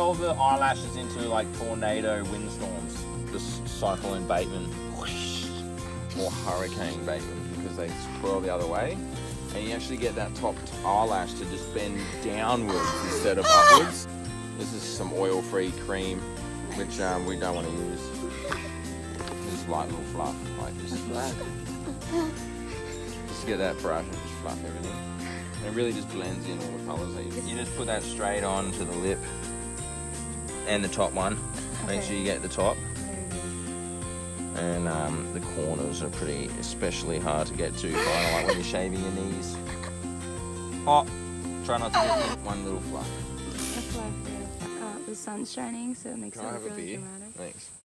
roll the eyelashes into like tornado windstorms. Just cyclone Bateman, whoosh, or hurricane Bateman, because they swirl the other way. And you actually get that top eyelash to just bend downwards instead of upwards. This is some oil-free cream, which we don't want to use. This light little fluff like this. Just get that brush and just fluff everything. And it really just blends in all the colours. You just put that straight on to the lip and the top one. Make sure you get the top. And the corners are pretty especially hard to get to, kind of like when you're shaving your knees. Oh, try not to get one little fluff. A fluff, yeah. The sun's shining, so it makes it Can I have a really beer? dramatic. Thanks.